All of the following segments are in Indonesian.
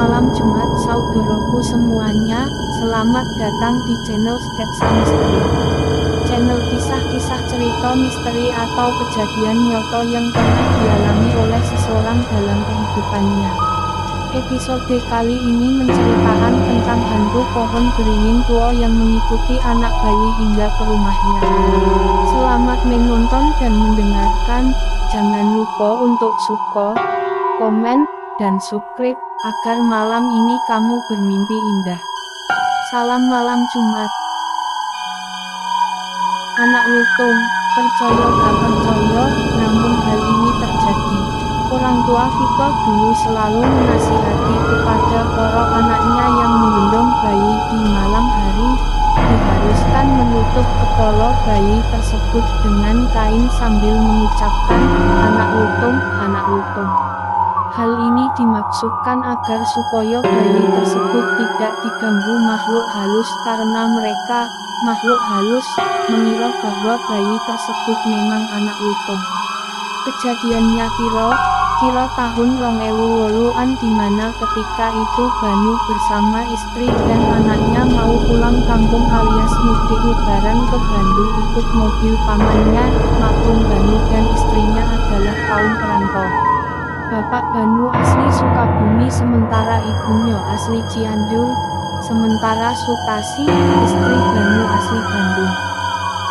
malam Jumat saudaraku semuanya, selamat datang di channel Sketsa Misteri. Channel kisah-kisah cerita misteri atau kejadian nyata yang pernah dialami oleh seseorang dalam kehidupannya. Episode kali ini menceritakan tentang hantu pohon beringin tua yang mengikuti anak bayi hingga ke rumahnya. Selamat menonton dan mendengarkan, jangan lupa untuk suka, komen, dan subscribe, agar malam ini kamu bermimpi indah. Salam malam Jumat. Anak lutung, percaya gak percaya, namun hal ini terjadi. Orang tua kita dulu selalu menasihati kepada para anaknya yang menggendong bayi di malam hari, diharuskan menutup kepala bayi tersebut dengan kain sambil mengucapkan, anak lutung, anak lutung. Hal ini dimaksudkan agar supaya bayi tersebut tidak diganggu makhluk halus karena mereka, makhluk halus, mengira bahwa bayi tersebut memang anak lutung. Kejadiannya kira tahun 2008-an dimana ketika itu Banu bersama istri dan anaknya mau pulang kampung alias mudik lebaran ke Bandung ikut mobil pamannya. Maklum Banu dan istrinya adalah kaum perantau. Bapak Banu asli Sukabumi sementara ibunya asli Cianjur, sementara Sutasi, istri Banu asli Bandung.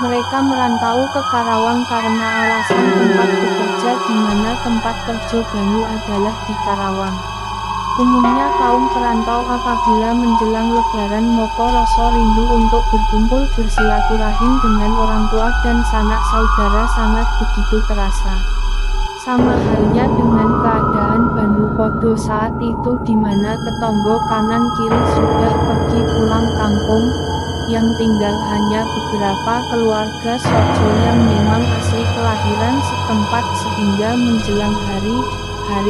Mereka merantau ke Karawang karena alasan tempat bekerja di mana tempat kerja Banu adalah di Karawang. Umumnya kaum perantau apabila menjelang lebaran moko rasa rindu untuk berkumpul bersilaturahim dengan orang tua dan sanak saudara sangat begitu terasa. Sama halnya dengan keadaan Banu Podo saat itu di mana tetangga kanan kiri sudah pergi pulang kampung, yang tinggal hanya beberapa keluarga Sojo yang memang asli kelahiran setempat sehingga menjelang hari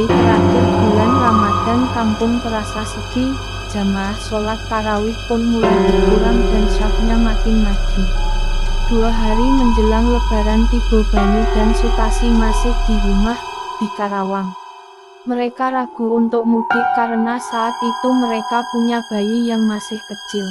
terakhir bulan Ramadan kampung terasa sepi, jamaah sholat tarawih pun mulai berkurang dan syafnya makin maju. 2 hari menjelang lebaran tiba Banu dan Sutasi masih di rumah, di Karawang. Mereka ragu untuk mudik karena saat itu mereka punya bayi yang masih kecil.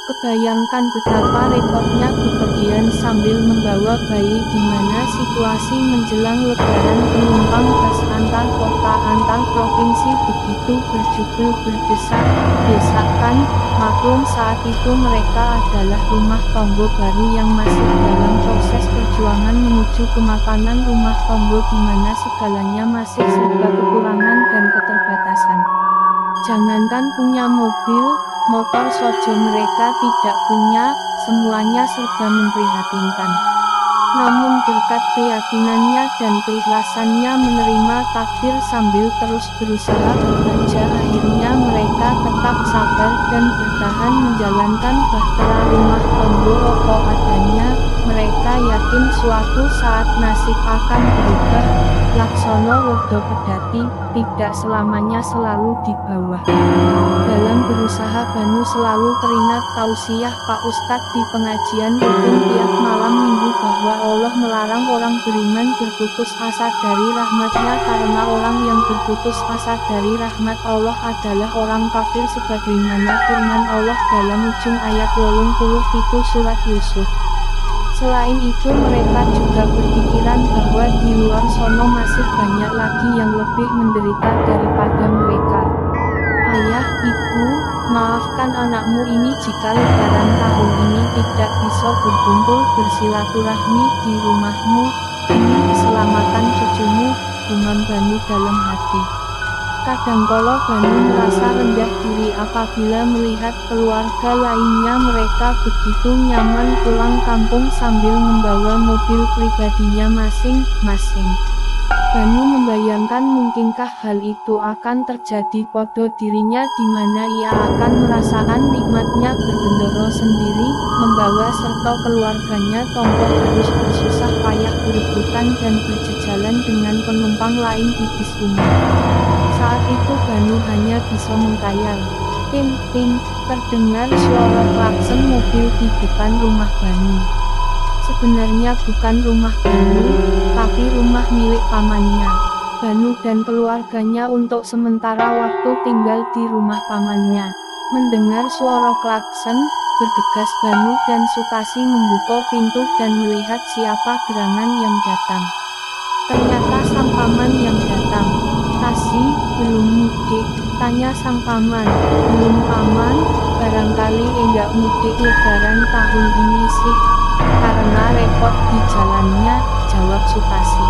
Kebayangkan betapa repotnya bepergian sambil membawa bayi di mana situasi menjelang lebaran penumpang bus antar kota antar provinsi begitu berjubel berdesak-desakan. Maklum saat itu mereka adalah rumah tangga baru yang masih dalam proses perjuangan menuju kemapanan rumah tangga di mana segalanya masih serba kekurangan dan keterbatasan. Jangankan punya mobil, motor saja mereka tidak punya, semuanya serba memprihatinkan. Namun berkat keyakinannya dan keikhlasannya menerima takdir sambil terus berusaha bekerja, akhirnya mereka tetap sabar dan bertahan menjalankan bahtera rumah tangga apa adanya. Mereka yakin suatu saat nasib akan berubah. Laksono rodo pedati, tidak selamanya selalu di bawah. Dalam berusaha Banu selalu teringat tausiah Pak Ustadz di pengajian rutin tiap malam minggu bahwa Allah melarang orang beriman berputus asa dari rahmatnya karena orang yang berputus asa dari rahmat Allah adalah orang kafir sebagaimana firman Allah dalam ujung ayat 87 surat Yusuf. Selain itu mereka juga berpikiran bahwa di luar sono masih banyak lagi yang lebih menderita daripada mereka. Ayah, ibu, maafkan anakmu ini jika lebaran tahun ini tidak bisa berkumpul bersilaturahmi di rumahmu, demi keselamatan cucumu, gumam Banu dalam hati. Kadangkala Banu merasa rendah diri apabila melihat keluarga lainnya mereka begitu nyaman pulang kampung sambil membawa mobil pribadinya masing-masing. Banu membayangkan mungkinkah hal itu akan terjadi pada dirinya di mana ia akan merasakan nikmatnya bergendara sendiri, membawa serta keluarganya tanpa harus bersusah payah berebutan dan berjejalan dengan penumpang lain di bis umum. Saat itu Banu hanya bisa menghayal. Ting, terdengar suara klakson mobil di depan rumah Banu. Sebenarnya bukan rumah Banu, tapi rumah milik pamannya. Banu dan keluarganya untuk sementara waktu tinggal di rumah pamannya. Mendengar suara klakson, bergegas Banu dan Sukasi membuka pintu dan melihat siapa gerangan yang datang. Ternyata sang paman yang datang. "Kasi, belum mudik?" tanya sang paman. "Belum paman, barangkali enggak mudik lebaran tahun ini sih, karena repot di jalannya," jawab Sukasi.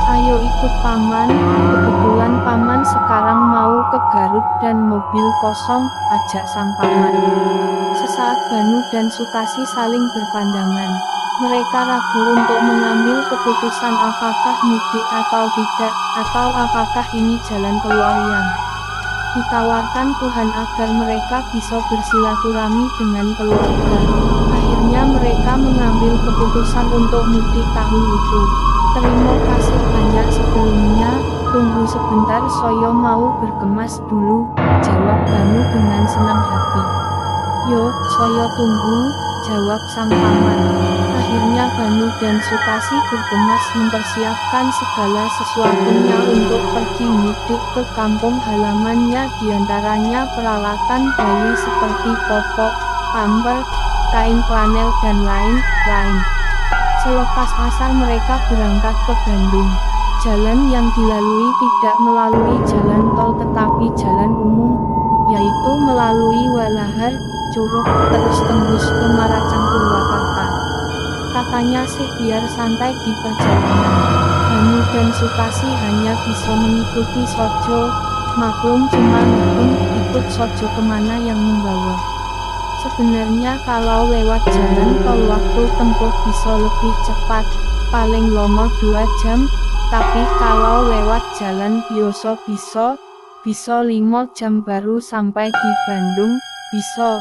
"Ayo ikut paman, kebetulan paman sekarang mau ke Garut dan mobil kosong," ajak sang paman. Sesaat Banu dan Sukasi saling berpandangan. Mereka ragu untuk mengambil keputusan apakah mudik atau tidak, atau apakah ini jalan keluar yang ditawarkan Tuhan agar mereka bisa bersilaturahmi dengan keluarga. Akhirnya mereka mengambil keputusan untuk mudik tahun itu. "Terima kasih banyak sebelumnya, tunggu sebentar saya mau berkemas dulu," jawab Banu dengan senang hati. "Yo, saya tunggu," jawab sang paman. Akhirnya Banu dan Sukasi bergemas mempersiapkan segala sesuatunya untuk pergi mudik ke kampung halamannya, diantaranya peralatan bayi seperti popok, pamper, kain flanel dan lain-lain. Selepas asar mereka berangkat ke Bandung. Jalan yang dilalui tidak melalui jalan tol tetapi jalan umum, yaitu melalui Walahar, Curug, terus tembus ke Maracang Purwakarta. Katanya sih biar santai di perjalanan. Banu dan Sukasi hanya bisa mengikuti Sojo, maklum cuma pun ikut Sojo kemana yang membawa. Sebenarnya kalau lewat jalan tol waktu tempuh bisa lebih cepat, paling lama 2 jam, tapi kalau lewat jalan biasa bisa 5 jam baru sampai di Bandung, bisa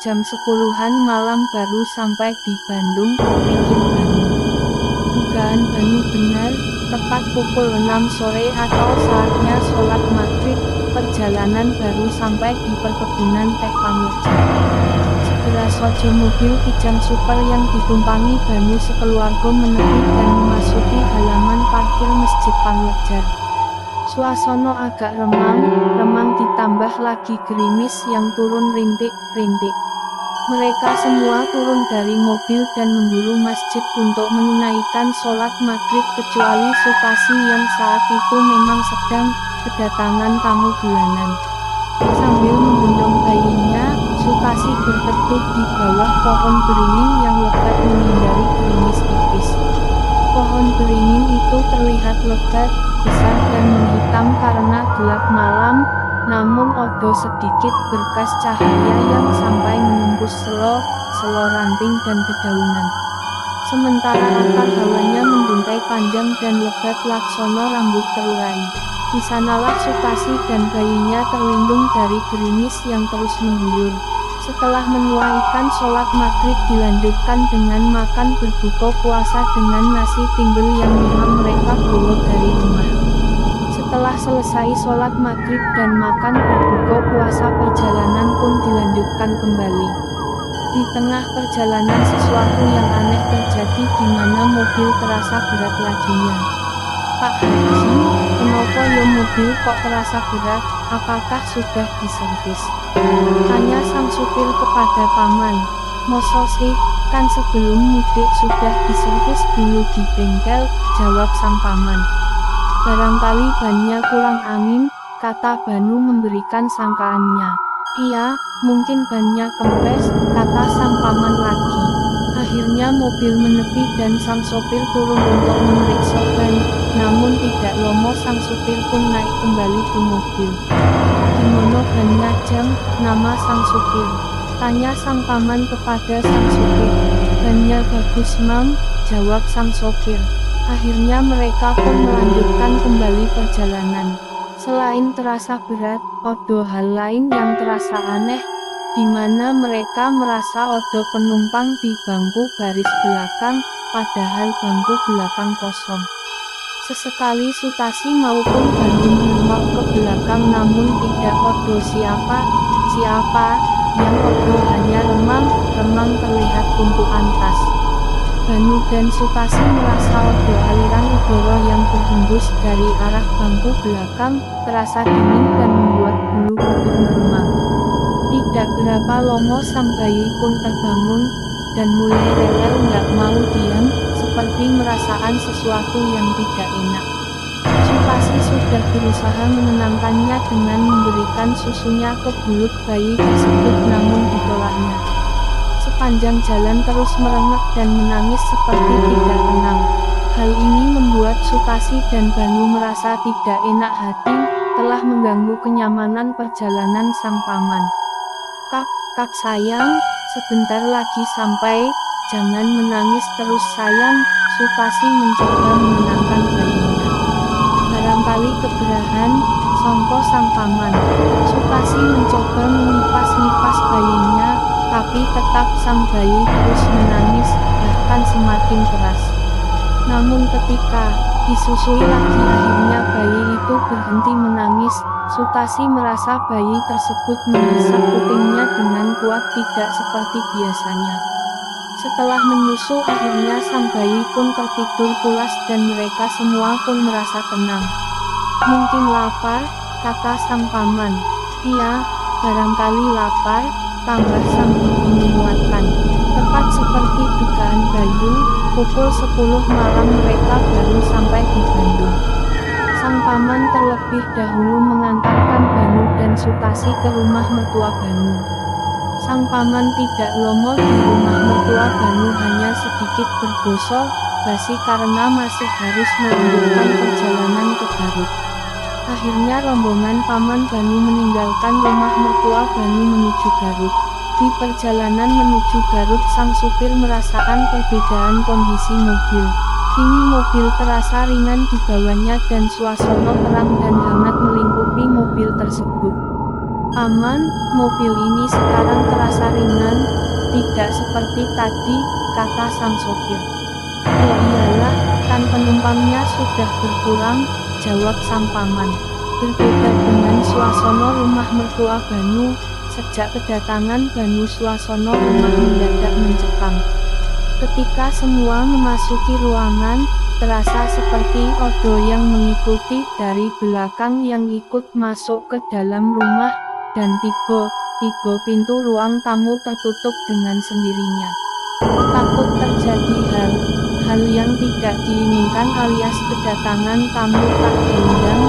jam 10-an malam baru sampai di Bandung, pikir Banu. Dugaan Banu benar, tepat pukul 6 sore atau saatnya sholat maghrib, perjalanan baru sampai di perkebunan teh Panglejar. Segera saja mobil Kijang Super yang ditumpangi Banu sekeluarga menepi dan memasuki halaman parkir Masjid Panglejar. Suasana agak remang ditambah lagi gerimis yang turun rintik-rintik. Mereka semua turun dari mobil dan memburu masjid untuk menunaikan sholat maghrib kecuali Sukasi yang saat itu memang sedang kedatangan tamu bulanan. Sambil menggendong bayinya, Sukasi berteduh di bawah pohon beringin yang lebat menghindari gerimis tipis. Pohon beringin itu terlihat lebat, besar dan menghitam karena gelap malam, namun ada sedikit berkas cahaya yang sampai menembus selo ranting dan dedaunan. Sementara akar hawanya menduntai panjang dan lebat laksana rambut terurai. Di sanalah Sukasi dan bayinya terlindung dari gerimis yang terus mengguyur. Setelah menunaikan sholat maghrib dilanjutkan dengan makan berbuka puasa dengan nasi timbel yang memang mereka bawa dari rumah. Setelah selesai sholat maghrib dan makan berbuka puasa perjalanan pun dilanjutkan kembali. Di tengah perjalanan sesuatu yang aneh terjadi di mana mobil terasa berat lajunya. "Pak Haji, kenapa ya mobil kok terasa berat, apakah sudah diservis?" tanya sang supir kepada paman. "Masa sih, kan sebelum mudik sudah diservis dulu di bengkel," jawab sang paman. "Barangkali bannya kurang angin," kata Banu memberikan sangkaannya. "Iya, mungkin bannya kempes," kata sang paman lagi. Akhirnya mobil menepi dan sang sopir turun untuk memeriksa ban, namun tidak lama sang supir pun naik kembali ke mobil. "Gimana bannya Jang?" nama sang supir. Tanya sang paman kepada sang supir. "Bannya bagus Mam," jawab sang sopir. Akhirnya mereka pun melanjutkan kembali perjalanan. Selain terasa berat, ada hal lain yang terasa aneh, di mana mereka merasa ada penumpang di bangku baris belakang, padahal bangku belakang kosong. Sesekali Sukasi maupun Banu menengok ke belakang namun tidak ada siapa, yang ada hanya remang terlihat tumpukan tas. Banu dan Sukasi merasa odo aliran udara yang berhembus dari arah bangku belakang, terasa dingin dan membuat bulu kuduk meremang. Tidak berapa lama sang bayi pun terbangun, dan mulai rewel nggak mau diam, seperti merasakan sesuatu yang tidak enak. Sukasi sudah berusaha menenangkannya dengan memberikan susunya ke mulut bayi tersebut namun ditolaknya. Sepanjang jalan terus merengek dan menangis seperti tidak tenang. Hal ini membuat Sukasi dan Banu merasa tidak enak hati, telah mengganggu kenyamanan perjalanan sang paman. Kak sayang, sebentar lagi sampai, jangan menangis terus sayang, Sukasi mencoba menenangkan bayinya. Barangkali kegerahan, songko sang paman. Sukasi mencoba mengipas-ngipas bayinya, tapi tetap sang bayi terus menangis, bahkan semakin keras. Namun ketika disusui lagi akhirnya bayi itu berhenti menangis. Sukasi merasa bayi tersebut menghisap kupingnya dengan kuat tidak seperti biasanya. Setelah menyusu akhirnya sang bayi pun tertidur pulas dan mereka semua pun merasa tenang. Mungkin lapar, kata sang paman. Iya, barangkali lapar, tambah sang bibi menguatkan. Tepat seperti dugaan Bayu, pukul 10 malam mereka baru sampai di Bandung. Sang paman terlebih dahulu mengantarkan Banu dan Sukasi ke rumah mertua Banu. Sang paman tidak lomo di rumah mertua Banu hanya sedikit bergosok, basi karena masih harus melanjutkan perjalanan ke Garut. Akhirnya rombongan paman Banu meninggalkan rumah mertua Banu menuju Garut. Di perjalanan menuju Garut sang supir merasakan perbedaan kondisi mobil. Kini mobil terasa ringan dibawanya dan suasana terang dan hangat melingkupi mobil tersebut. Paman, mobil ini sekarang terasa ringan, tidak seperti tadi, kata sang sopir. Oh iyalah, kan penumpangnya sudah berkurang, jawab sang paman. Berbeda dengan suasana rumah mertua Banu, sejak kedatangan Banu suasana rumah mendadak mencekam. Ketika semua memasuki ruangan, terasa seperti odo yang mengikuti dari belakang yang ikut masuk ke dalam rumah, dan tiba-tiba pintu ruang tamu tertutup dengan sendirinya. Takut terjadi hal yang tidak diinginkan alias kedatangan tamu tak diundang,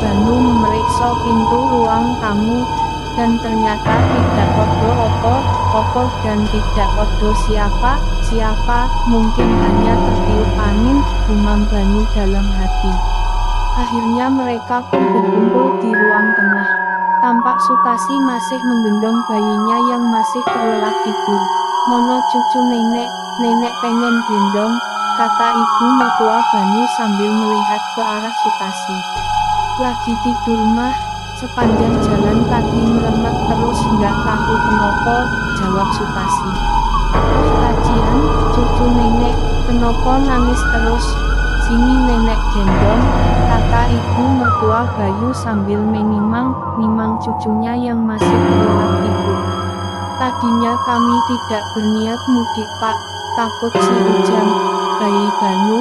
Banu memeriksa pintu ruang tamu, dan ternyata tidak odo opo dan tidak odo siapa, mungkin hanya tertiup angin, gumam Banu dalam hati. Akhirnya mereka pun berkumpul di ruang tengah. Tampak Sukasi masih menggendong bayinya yang masih terlelap tidur. Mono cucu nenek pengen gendong, kata ibu mertua Banu sambil melihat ke arah Sukasi. Lagi tidur mah, sepanjang jalan tadi meremet terus nggak tahu kenapa, jawab Sukasi. Oh kajian, cucu nenek, kenapa nangis terus? Sini nenek gendong, kata ibu mertua Bayu sambil menimang cucunya yang masih terlelap tidur. Tadinya kami tidak berniat mudik pak, takut si Ujang, bayi Banu,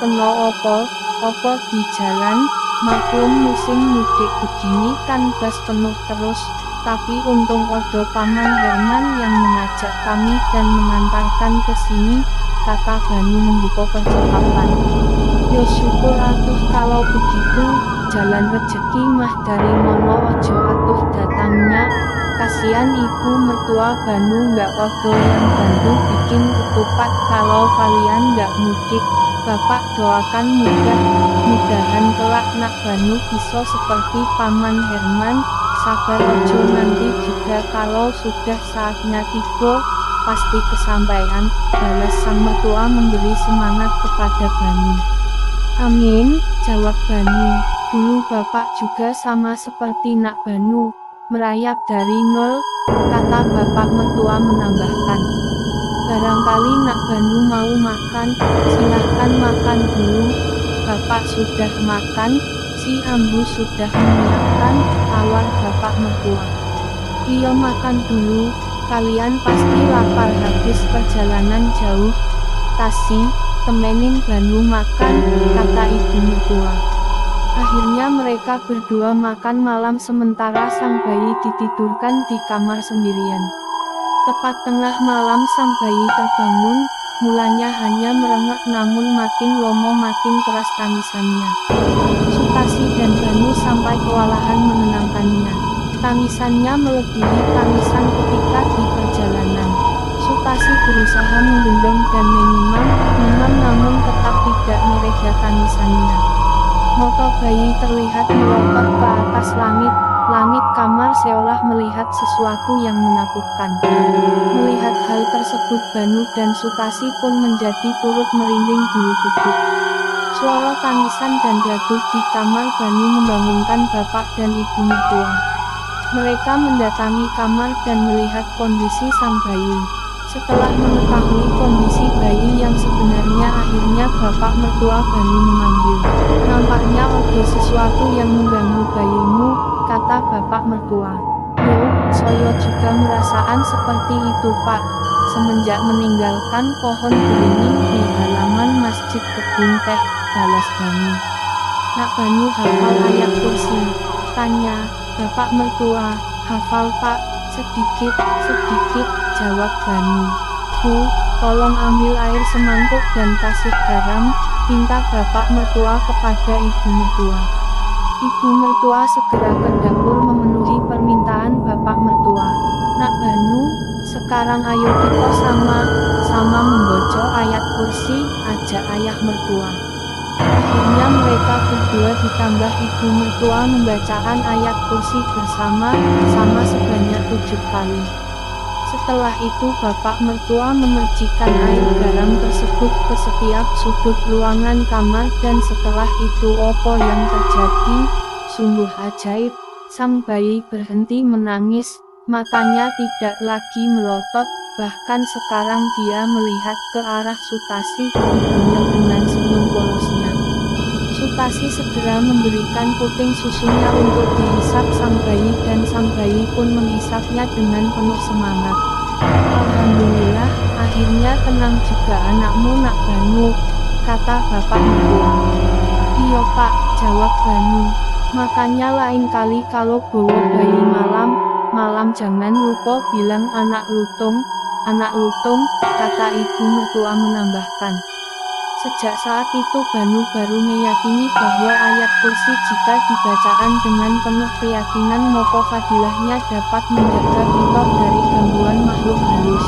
kena opo di jalan, maklum musim mudik begini kan bus penuh terus, tapi untung odo paman Herman yang mengajak kami dan mengantarkan ke sini, kata Banu membuka percakapan. Yo syukur atuh kalau begitu, jalan rezeki mah dari mono ojo atuh datangnya. Kasian ibu mertua Banu nggak odo yang bantu bikin ketupat kalau kalian nggak mudik. Bapak doakan mudahan kelak nak Banu bisa seperti paman Herman. Sabar ojo nanti juga kalau sudah saatnya tiba, pasti kesampaian, balas sang mertua memberi semangat kepada Banu. Amin, jawab Banu. Dulu bapak juga sama seperti nak Banu, merayap dari nol, kata bapak mertua menambahkan. Barangkali nak Banu mau makan, silahkan makan dulu. Bapak sudah makan, si Ambu sudah menyiapkan, tawar bapak mertua. Iya makan dulu, kalian pasti lapar habis perjalanan jauh. Sutasi, temenin Banu makan, kata ibu mertua. Akhirnya mereka berdua makan malam sementara sang bayi ditidurkan di kamar sendirian. Tepat tengah malam sang bayi terbangun, mulanya hanya merengek namun makin lomo makin keras tangisannya. Sutasi dan Banu sampai kewalahan menenangkannya. Tangisannya melebihi tangisan ketika di perjalanan. Sutasi berusaha menggendong dan menimang namun tetap tidak mereda tangisannya. Mata bayi terlihat melotot ke atas langit kamar seolah melihat sesuatu yang menakutkan. Melihat hal tersebut Banu dan Sutasi pun menjadi turut merinding bulu kuduk. Suara tangisan dan gaduh di kamar Banu membangunkan bapak dan ibu mertua. Mereka mendatangi kamar dan melihat kondisi sang bayi. Setelah mengetahui kondisi bayi yang sebenarnya akhirnya bapak mertua Banu memanggil. Nampaknya ada sesuatu yang mengganggu bayimu, kata bapak mertua. Saya juga merasaan seperti itu pak. Semenjak meninggalkan pohon beringin di halaman masjid kebun teh, balas Banu. Nak Banu hafal ayat kursi? Tanya bapak mertua. Hafal pak, sedikit, jawab Banu. Bu, tolong ambil air semangkuk dan kasih garam, pinta bapak mertua kepada ibu mertua. Ibu mertua segera ke dapur memenuhi permintaan bapak mertua. Nak Banu, sekarang ayo kita sama membaca ayat kursi, ajak ayah mertua. Akhirnya mereka berdua ditambah ibu mertua membacakan ayat kursi bersama-sama sebanyak 7 kali. Setelah itu bapak mertua memercikan air garam tersebut ke setiap sudut ruangan kamar dan setelah itu apa yang terjadi? Sungguh ajaib, sang bayi berhenti menangis, matanya tidak lagi melotot, bahkan sekarang dia melihat ke arah Sutasi ibunya dengan senyum polosnya. Sutasi segera memberikan puting susunya untuk dihisap sang bayi dan sang bayi pun menghisapnya dengan penuh semangat. Alhamdulillah, akhirnya tenang juga anakmu nak Banu, kata bapak mertua. Iya pak, jawab Banu. Makanya lain kali kalau bawa bayi malam jangan lupa bilang anak lutung, kata ibu mertua menambahkan. Sejak saat itu Banu baru meyakini bahwa ayat kursi jika dibacaan dengan penuh keyakinan maka fadilahnya dapat menjaga kita dari gangguan makhluk halus.